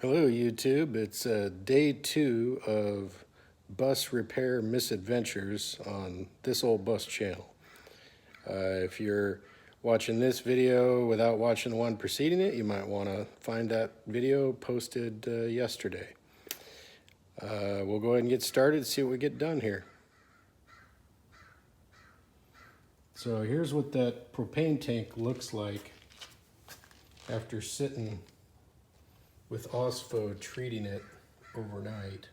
Hello, YouTube. It's day 2 of bus repair misadventures on This Old Bus channel. If you're watching this video without watching the one preceding it, you might want to find that video posted yesterday. We'll go ahead and get started, see what we get done here. So here's what that propane tank looks like after sitting with OSFO treating it overnight.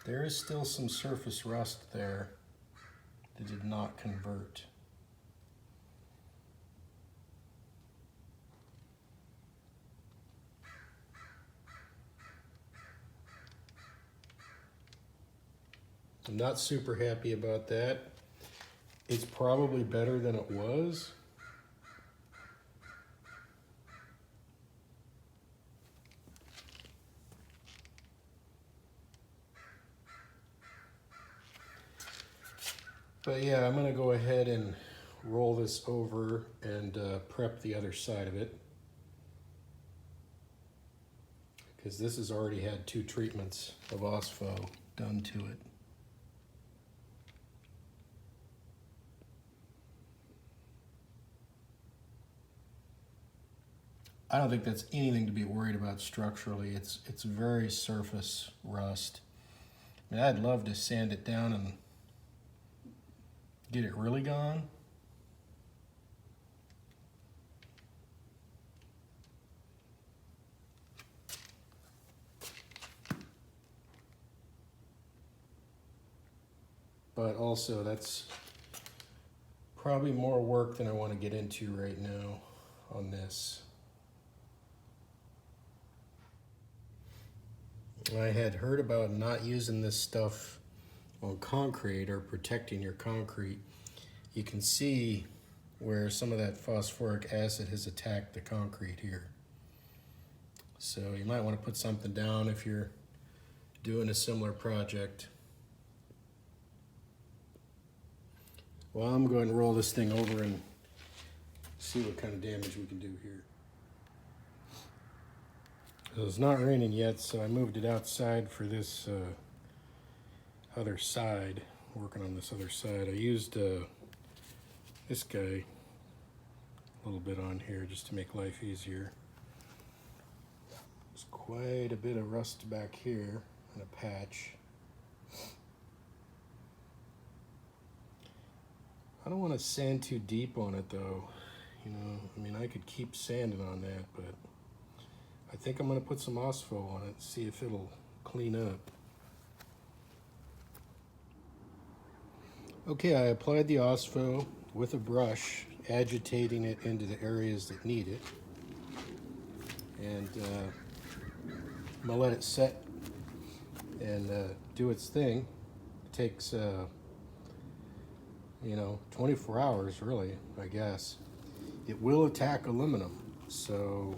There is still some surface rust there that did not convert. I'm not super happy about that. It's probably better than it was. But yeah, I'm gonna go ahead and roll this over and prep the other side of it, because this has already had 2 treatments of OSFO done to it. I don't think that's anything to be worried about structurally. It's very surface rust. I mean, I'd love to sand it down and get it really gone. But also, that's probably more work than I want to get into right now on this. I had heard about not using this stuff on concrete or protecting your concrete. You can see where some of that phosphoric acid has attacked the concrete here. So you might want to put something down if you're doing a similar project. Well, I'm going to roll this thing over and see what kind of damage we can do here. It's not raining yet, so I moved it outside for this other side, working on this other side. I used this guy a little bit on here just to make life easier. There's quite a bit of rust back here and a patch. I don't want to sand too deep on it though. You know, I mean, I could keep sanding on that, but I think I'm going to put some OSFO on it, see if it'll clean up. Okay, I applied the OSFO with a brush, agitating it into the areas that need it. And I'm going to let it set and do its thing. It takes, 24 hours really, I guess. It will attack aluminum, so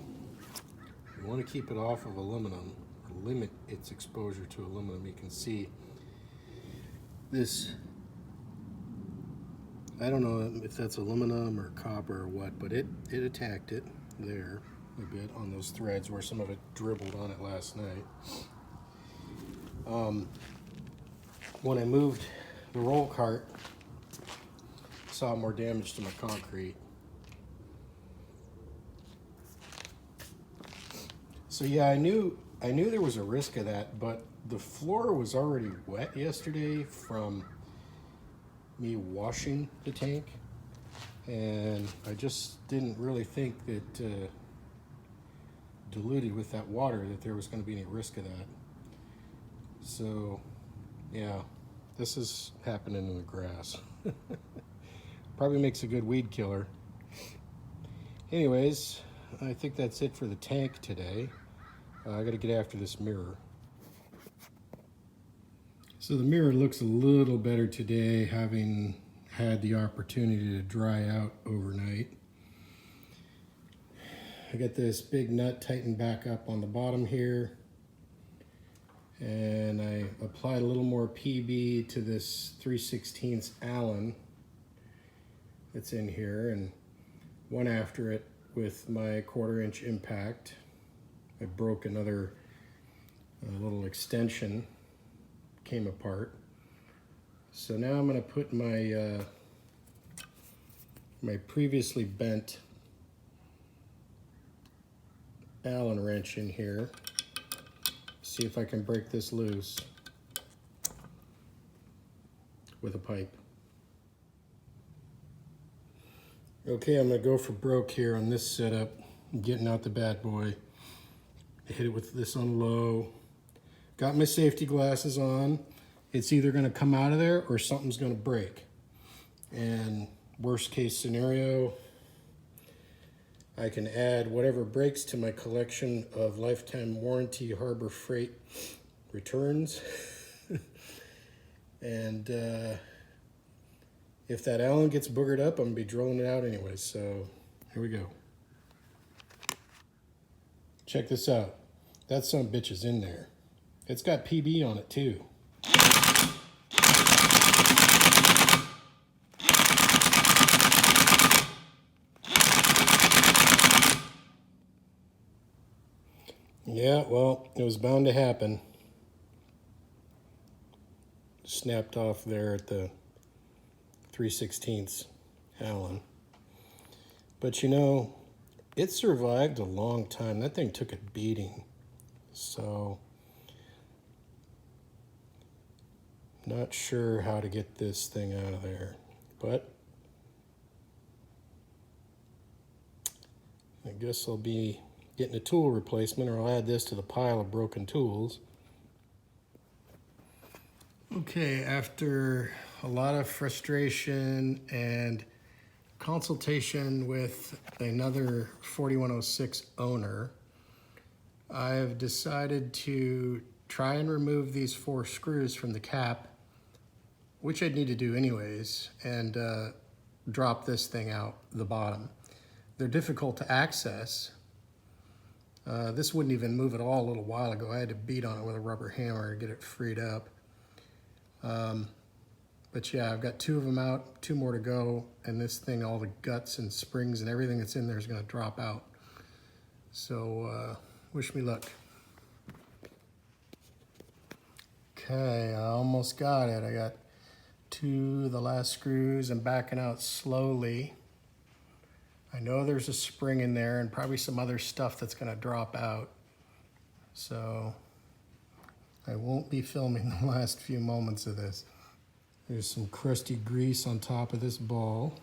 you want to keep it off of aluminum, or limit its exposure to aluminum. You can see this, I don't know if that's aluminum or copper or what, but it attacked it there a bit on those threads where some of it dribbled on it last night. When I moved the roll cart, I saw more damage to my concrete. So yeah, I knew there was a risk of that, but the floor was already wet yesterday from me washing the tank, and I just didn't really think that diluted with that water that there was going to be any risk of that. So yeah, this is happening in the grass. Probably makes a good weed killer. Anyways, I think that's it for the tank today. I got to get after this mirror. So the mirror looks a little better today, having had the opportunity to dry out overnight. I got this big nut tightened back up on the bottom here, and I applied a little more PB to this 3/16 Allen that's in here, and one after it with my 1/4 inch impact I broke another little extension, came apart. So now I'm going to put my my previously bent Allen wrench in here. See if I can break this loose with a pipe. Okay, I'm going to go for broke here on this setup. I'm getting out the bad boy. I hit it with this on low. Got my safety glasses on. It's either going to come out of there or something's going to break. And worst case scenario, I can add whatever breaks to my collection of lifetime warranty Harbor Freight returns. And if that Allen gets boogered up, I'm going to be drilling it out anyway. So here we go. Check this out. That son of a bitch is in there. It's got PB on it too. Yeah, well, it was bound to happen. Snapped off there at the 3/16 Allen. But you know, it survived a long time. That thing took a beating. So, not sure how to get this thing out of there. But I guess I'll be getting a tool replacement, or I'll add this to the pile of broken tools. Okay, after a lot of frustration and consultation with another 4106 owner, I've decided to try and remove these 4 screws from the cap, which I'd need to do anyways, and drop this thing out the bottom. They're difficult to access. This wouldn't even move at all a little while ago. I had to beat on it with a rubber hammer to get it freed up. But yeah, I've got 2 of them out, 2 more to go, and this thing, all the guts and springs and everything that's in there is going to drop out. So wish me luck. Okay, I almost got it. I got 2 of the last screws. I'm backing out slowly. I know there's a spring in there and probably some other stuff that's going to drop out. So I won't be filming the last few moments of this. There's some crusty grease on top of this ball.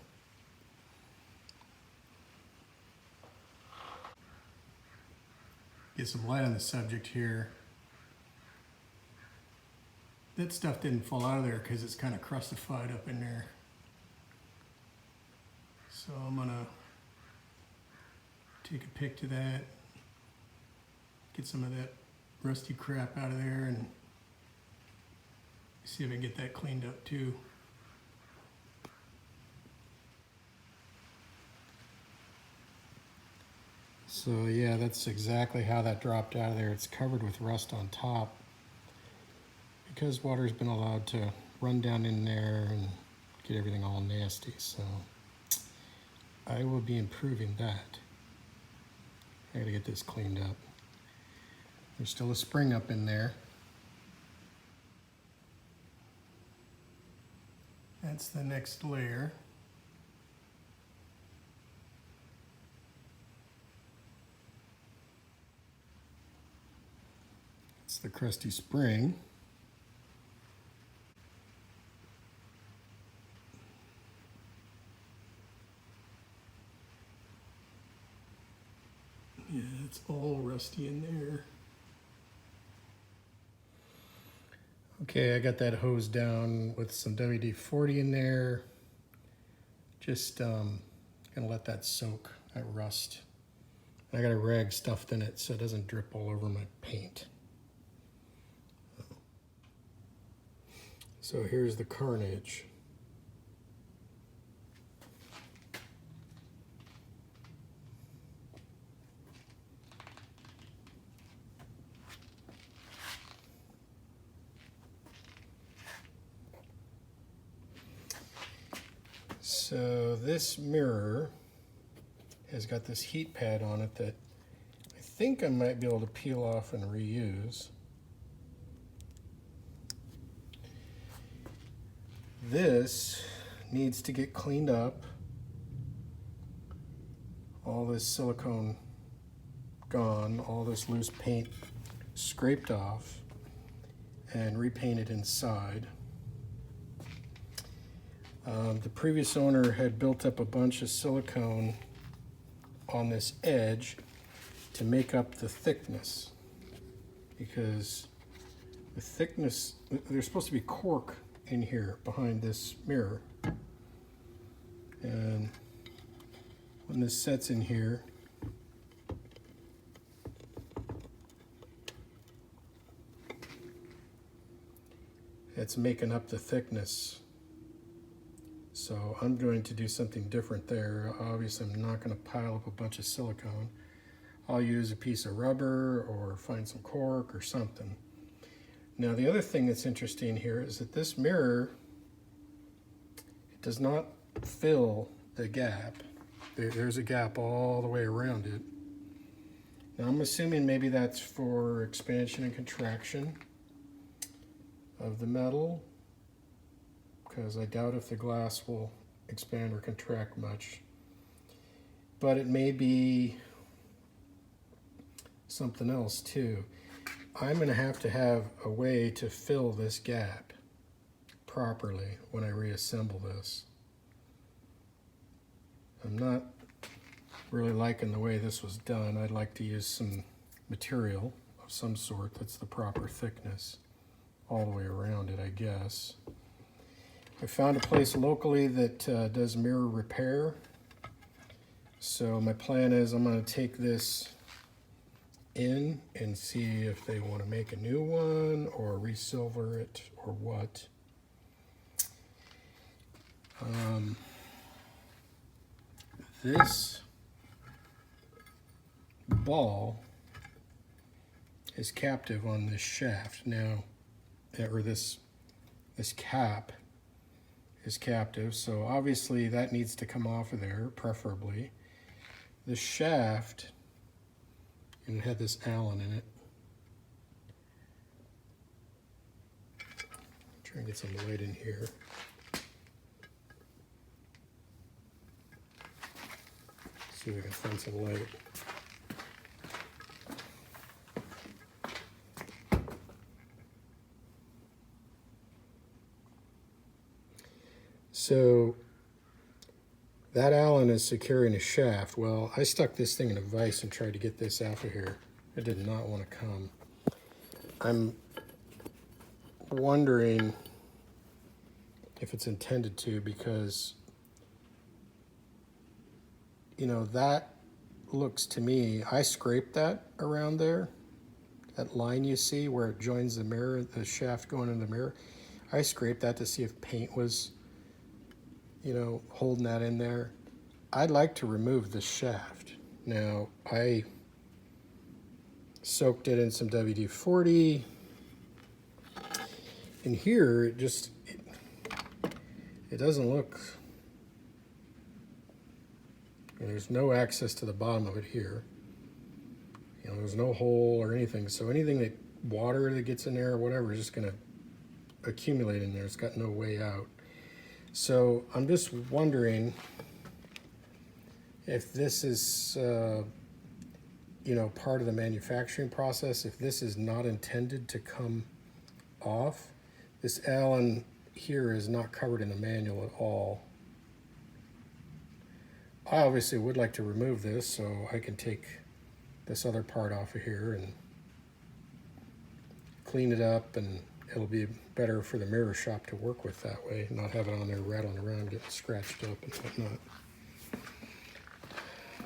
Get some light on the subject here. That stuff didn't fall out of there because it's kind of crustified up in there. So I'm gonna take a pick to that, get some of that rusty crap out of there, and see if I can get that cleaned up too. So yeah, that's exactly how that dropped out of there. It's covered with rust on top because water's been allowed to run down in there and get everything all nasty. So I will be improving that. I gotta get this cleaned up. There's still a spring up in there. That's the next layer. It's the crusty spring. Yeah, it's all rusty in there. Okay, I got that hose down with some WD-40 in there. Just gonna let that soak, that rust. I got a rag stuffed in it so it doesn't drip all over my paint. So here's the carnage. So this mirror has got this heat pad on it that I think I might be able to peel off and reuse. This needs to get cleaned up. All this silicone gone, all this loose paint scraped off and repainted inside. The previous owner had built up a bunch of silicone on this edge to make up the thickness, because the thickness, there's supposed to be cork in here behind this mirror, and when this sets in here, it's making up the thickness. So I'm going to do something different there. Obviously, I'm not going to pile up a bunch of silicone. I'll use a piece of rubber or find some cork or something. Now, the other thing that's interesting here is that this mirror, it does not fill the gap. There's a gap all the way around it. Now, I'm assuming maybe that's for expansion and contraction of the metal, because I doubt if the glass will expand or contract much. But it may be something else too. I'm going to have a way to fill this gap properly when I reassemble this. I'm not really liking the way this was done. I'd like to use some material of some sort that's the proper thickness all the way around it, I guess. I found a place locally that does mirror repair. So my plan is I'm going to take this in and see if they want to make a new one or resilver it or what. This ball is captive on this shaft now, or this cap is captive, so obviously that needs to come off of there, preferably. The shaft, and it had this Allen in it. Try and get some light in here. See if I can find some light. So that Allen is securing a shaft. Well, I stuck this thing in a vise and tried to get this out of here. It did not want to come. I'm wondering if it's intended to, because, you know, that looks to me, I scraped that around there. That line you see where it joins the mirror, the shaft going in the mirror. I scraped that to see if paint was, you know, holding that in there. I'd like to remove the shaft. Now, I soaked it in some WD-40. And here, it doesn't look, there's no access to the bottom of it here. You know, there's no hole or anything. So anything that water that gets in there or whatever is just going to accumulate in there. It's got no way out. So I'm just wondering if this is, you know, part of the manufacturing process, if this is not intended to come off. This Allen here is not covered in the manual at all. I obviously would like to remove this so I can take this other part off of here and clean it up, and it'll be better for the mirror shop to work with that way, not have it on there rattling around, getting scratched up and whatnot.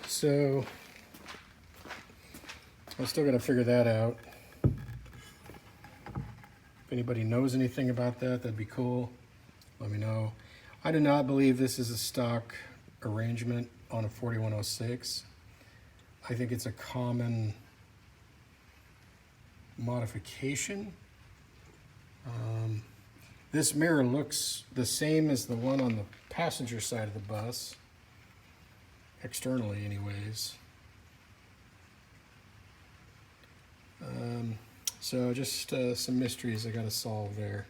So I'm still going to figure that out. If anybody knows anything about that, that'd be cool. Let me know. I do not believe this is a stock arrangement on a 4106. I think it's a common modification. This mirror looks the same as the one on the passenger side of the bus, externally anyways. So just some mysteries I got to solve there.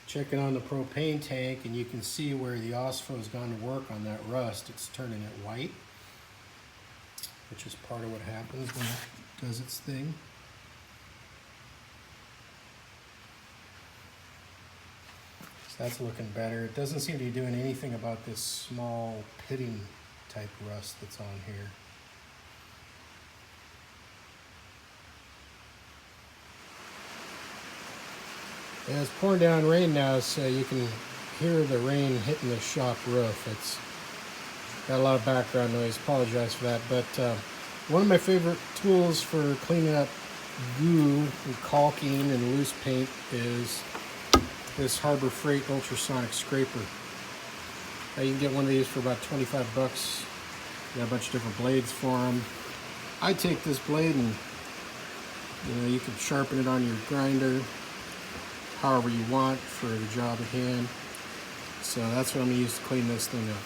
Checking on the propane tank, and you can see where the OSFO's gone to work on that rust. It's turning it white, which is part of what happens when it does its thing. So that's looking better. It doesn't seem to be doing anything about this small pitting type rust that's on here. Yeah, it's pouring down rain now, so you can hear the rain hitting the shop roof. It's got a lot of background noise. Apologize for that. But one of my favorite tools for cleaning up goo and caulking and loose paint is this Harbor Freight ultrasonic scraper. You can get one of these for about 25 bucks. Got a bunch of different blades for them. I take this blade and you can sharpen it on your grinder however you want for the job at hand. So that's what I'm going to use to clean this thing up.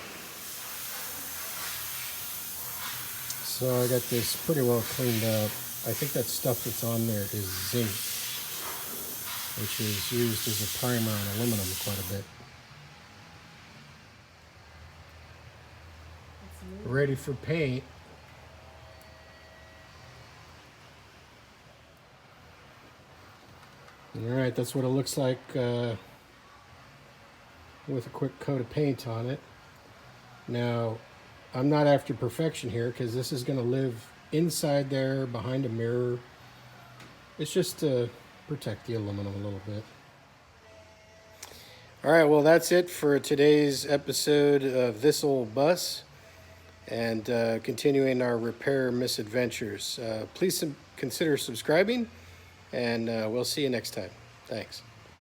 So I got this pretty well cleaned up. I think that stuff that's on there is zinc, which is used as a primer on aluminum quite a bit. Ready for paint. Alright, that's what it looks like with a quick coat of paint on it. Now, I'm not after perfection here because this is going to live inside there behind a mirror. It's just to protect the aluminum a little bit. Alright, well that's it for today's episode of This Old Bus and continuing our repair misadventures. Please consider subscribing, and we'll see you next time. Thanks.